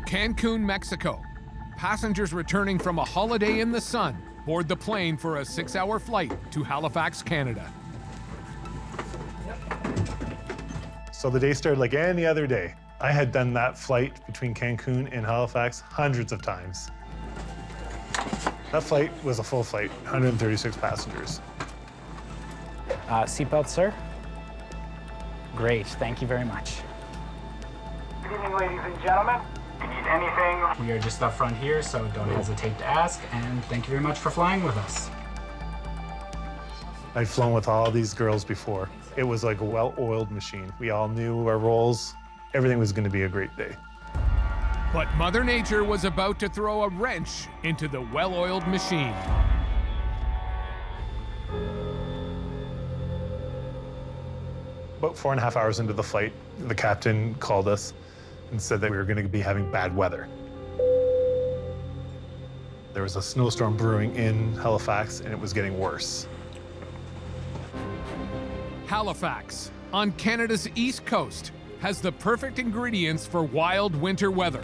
Cancun, Mexico. Passengers returning from a holiday in the sun board the plane for a 6-hour flight to Halifax, Canada. So the day started like any other day. I had done that flight between Cancun and Halifax hundreds of times. That flight was a full flight, 136 passengers. Seatbelt, sir. Great, thank you very much. Good evening, ladies and gentlemen. If you need anything, We are just up front here, so don't hesitate to ask, and thank you very much for flying with us. I'd flown with all these girls before. It was like a well-oiled machine. We all knew our roles. Everything was going to be a great day. But Mother Nature was about to throw a wrench into the well-oiled machine. About 4.5 hours into the flight, the captain called us and said that we were going to be having bad weather. There was a snowstorm brewing in Halifax, and it was getting worse. Halifax, on Canada's east coast, has the perfect ingredients for wild winter weather.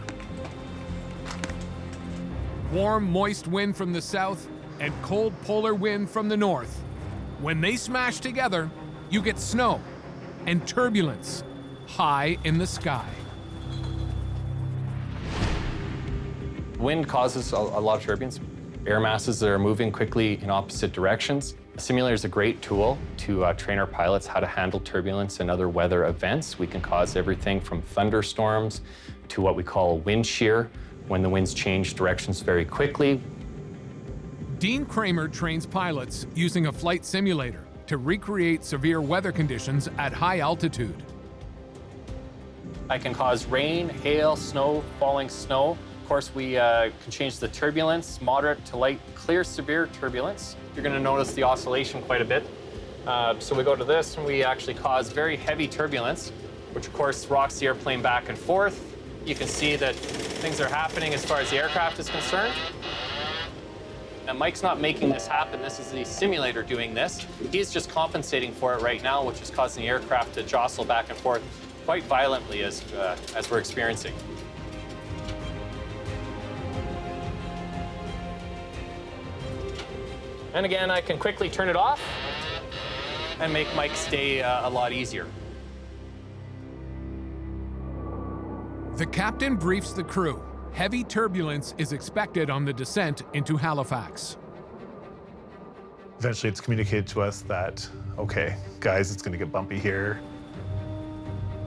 Warm, moist wind from the south and cold polar wind from the north. When they smash together, you get snow and turbulence high in the sky. Wind causes a lot of turbulence. Air masses that are moving quickly in opposite directions. A simulator is a great tool to train our pilots how to handle turbulence and other weather events. We can cause everything from thunderstorms to what we call wind shear, when the winds change directions very quickly. Dean Kramer trains pilots using a flight simulator to recreate severe weather conditions at high altitude. I can cause rain, hail, snow, falling snow. Of course, we can change the turbulence, moderate to light, clear, severe turbulence. You're going to notice the oscillation quite a bit. So we go to this, and we actually cause very heavy turbulence, which of course rocks the airplane back and forth. You can see that things are happening as far as the aircraft is concerned. Now, Mike's not making this happen. This is the simulator doing this. He's just compensating for it right now, which is causing the aircraft to jostle back and forth quite violently as we're experiencing. And again, I can quickly turn it off and make Mike's day a lot easier. The captain briefs the crew. Heavy turbulence is expected on the descent into Halifax. Eventually, it's communicated to us that, okay, guys, it's going to get bumpy here.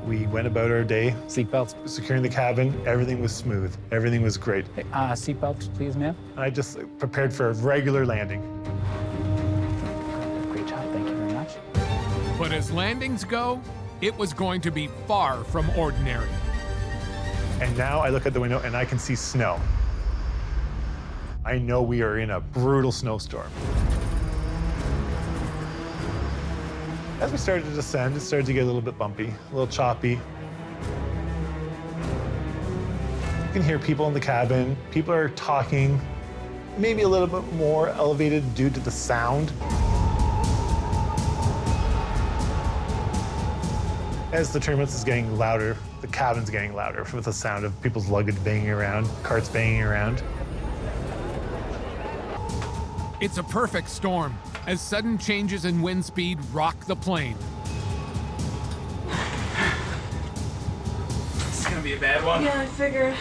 We went about our day, Seatbelts. securing the cabin. Everything was smooth. Everything was great. Seatbelts, please, ma'am. I just prepared for a regular landing. Great job, thank you very much. But as landings go, it was going to be far from ordinary. And now I look at the window and I can see snow. I know we are in a brutal snowstorm. As we started to descend, it started to get a little bit bumpy, a little choppy. You can hear people in the cabin. People are talking, maybe a little bit more elevated due to the sound. As the turbulence is getting louder, the cabin's getting louder with the sound of people's luggage banging around, carts banging around. It's a perfect storm, as sudden changes in wind speed rock the plane. This is gonna be a bad one. Yeah, I figured.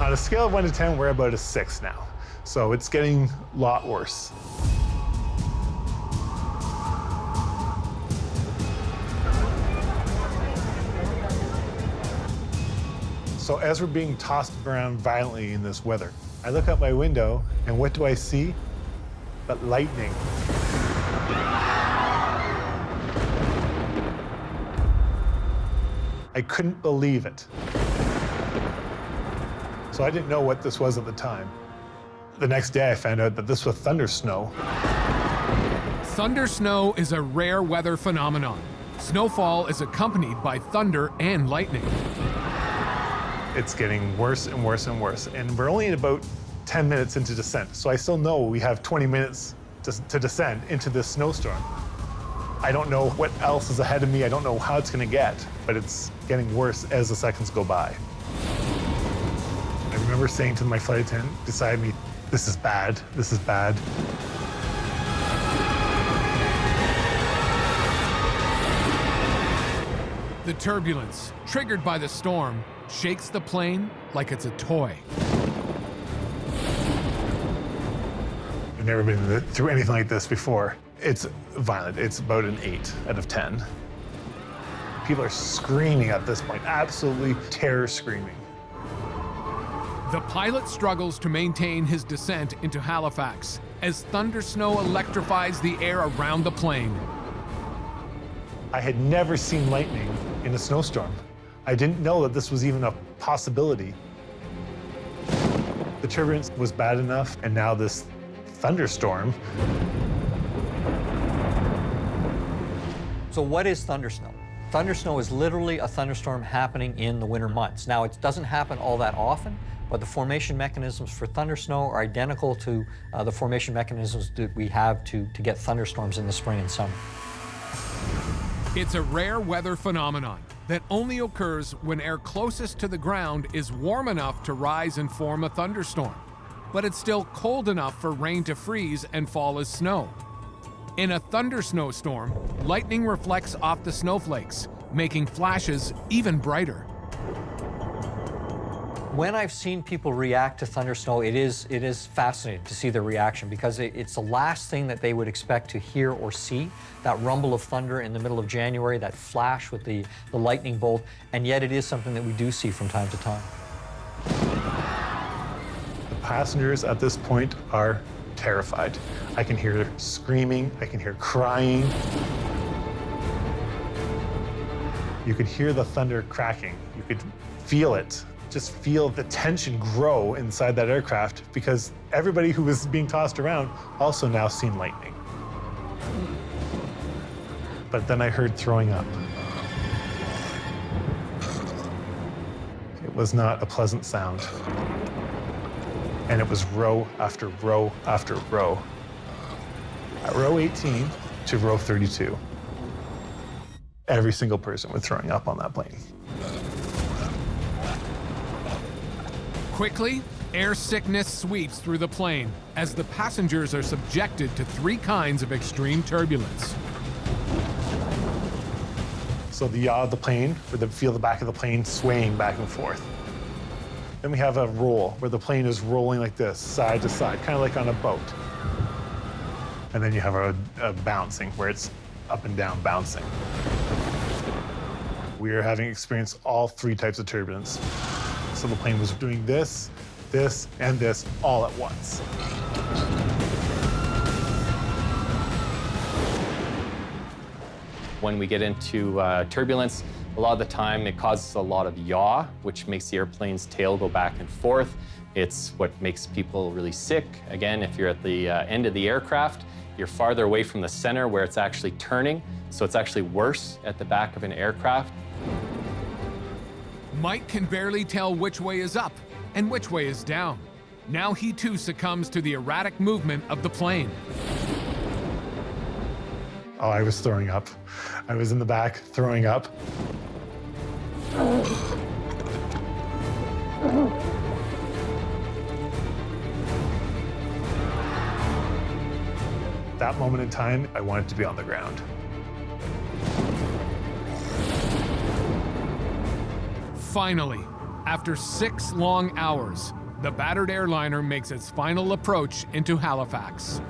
On a scale of 1 to 10, we're about a 6 now. So it's getting a lot worse. So as we're being tossed around violently in this weather, I look out my window, and what do I see? But lightning. I couldn't believe it. So I didn't know what this was at the time. The next day, I found out that this was thunder snow. Thunder snow is a rare weather phenomenon. Snowfall is accompanied by thunder and lightning. It's getting worse and worse and worse, and we're only at about 10 minutes into descent, so I still know we have 20 minutes to descend into this snowstorm. I don't know what else is ahead of me. I don't know how it's going to get, but it's getting worse as the seconds go by. I remember saying to my flight attendant beside me, this is bad, this is bad. The turbulence, triggered by the storm, shakes the plane like it's a toy. I've never been through anything like this before. It's violent. It's about an 8 out of 10. People are screaming at this point, absolutely terror screaming. The pilot struggles to maintain his descent into Halifax as thunder snow electrifies the air around the plane. I had never seen lightning in a snowstorm. I didn't know that this was even a possibility. The turbulence was bad enough, and now this thunderstorm. So what is thunder snow? Thunder snow is literally a thunderstorm happening in the winter months. Now, it doesn't happen all that often, but the formation mechanisms for thunder snow are identical to the formation mechanisms that we have to get thunderstorms in the spring and summer. It's a rare weather phenomenon that only occurs when air closest to the ground is warm enough to rise and form a thunderstorm, but it's still cold enough for rain to freeze and fall as snow. In a thunder snowstorm, lightning reflects off the snowflakes, making flashes even brighter. When I've seen people react to thunder snow, it is fascinating to see their reaction because it's the last thing that they would expect to hear or see, that rumble of thunder in the middle of January, that flash with the lightning bolt, and yet it is something that we do see from time to time. The passengers at this point are terrified. I can hear screaming, I can hear crying. You could hear the thunder cracking. You could feel it. Just feel the tension grow inside that aircraft because everybody who was being tossed around also now seen lightning. But then I heard throwing up. It was not a pleasant sound. And it was row after row after row. At row 18 to row 32. Every single person was throwing up on that plane. Quickly, air sickness sweeps through the plane as the passengers are subjected to 3 kinds of extreme turbulence. So the yaw of the plane, where they feel the back of the plane swaying back and forth. Then we have a roll, where the plane is rolling like this, side to side, kind of like on a boat. And then you have a bouncing, where it's up and down bouncing. We are having experienced all 3 types of turbulence. So the plane was doing this, this, and this all at once. When we get into turbulence, a lot of the time it causes a lot of yaw, which makes the airplane's tail go back and forth. It's what makes people really sick. Again, if you're at the end of the aircraft, you're farther away from the center where it's actually turning, so it's actually worse at the back of an aircraft. Mike can barely tell which way is up and which way is down. Now he too succumbs to the erratic movement of the plane. Oh, I was throwing up. I was in the back throwing up. That moment in time, I wanted to be on the ground. Finally, after 6 long hours, the battered airliner makes its final approach into Halifax.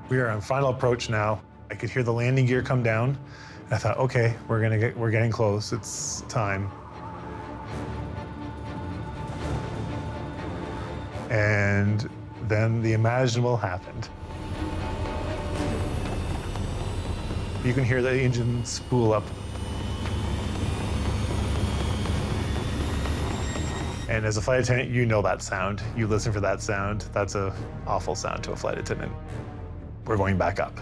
We are on final approach now. I could hear the landing gear come down. I thought, okay, we're getting close. It's time. And then the imaginable happened. You can hear the engine spool up. And as a flight attendant, you know that sound. You listen for that sound. That's an awful sound to a flight attendant. We're going back up.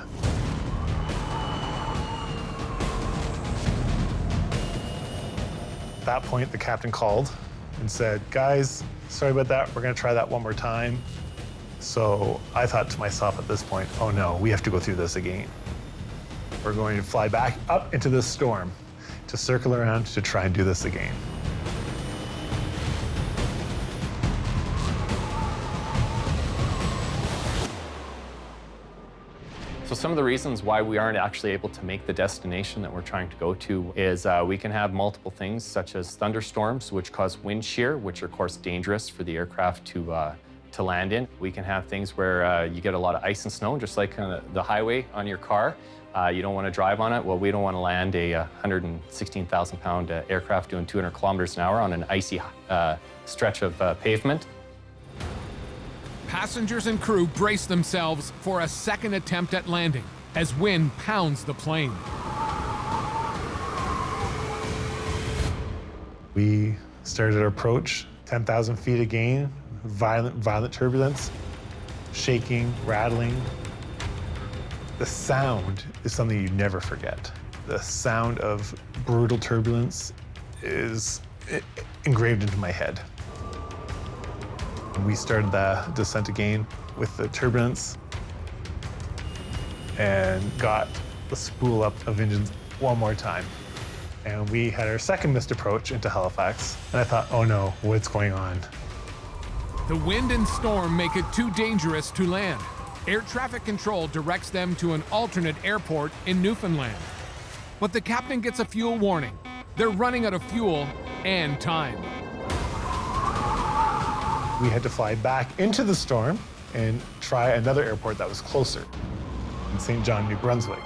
At that point, the captain called and said, guys, sorry about that. We're going to try that one more time. So I thought to myself at this point, oh no, we have to go through this again. We're going to fly back up into this storm to circle around to try and do this again. So some of the reasons why we aren't actually able to make the destination that we're trying to go to is we can have multiple things such as thunderstorms, which cause wind shear, which are of course dangerous for the aircraft to land in. We can have things where you get a lot of ice and snow, just like the highway on your car. You don't want to drive on it. Well, we don't want to land a 116,000-pound aircraft doing 200 kilometers an hour on an icy stretch of pavement. Passengers and crew brace themselves for a second attempt at landing as wind pounds the plane. We started our approach, 10,000 feet again, violent turbulence, shaking, rattling. The sound is something you never forget. The sound of brutal turbulence is engraved into my head. We started the descent again with the turbulence and got the spool up of engines one more time. And we had our second missed approach into Halifax. And I thought, oh no, what's going on? The wind and storm make it too dangerous to land. Air traffic control directs them to an alternate airport in Newfoundland. But the captain gets a fuel warning. They're running out of fuel and time. We had to fly back into the storm and try another airport that was closer, in St. John, New Brunswick.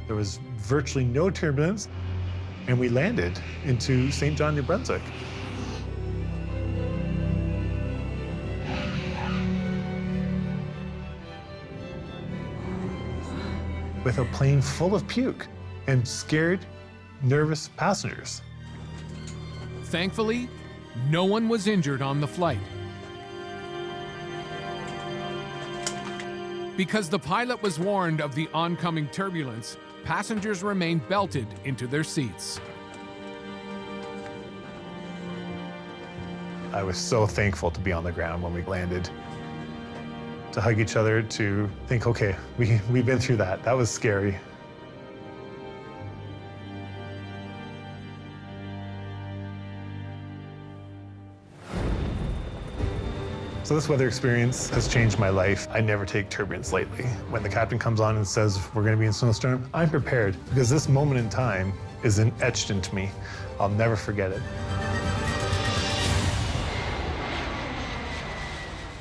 There was virtually no turbulence, and we landed into St. John, New Brunswick. With a plane full of puke and scared, nervous passengers. Thankfully, no one was injured on the flight. Because the pilot was warned of the oncoming turbulence, passengers remained belted into their seats. I was so thankful to be on the ground when we landed. To hug each other, to think, okay, we've been through that. That was scary. So this weather experience has changed my life. I never take turbulence lightly. When the captain comes on and says, we're gonna be in Snowstorm, I'm prepared because this moment in time is etched into me. I'll never forget it.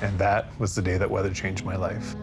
And that was the day that weather changed my life.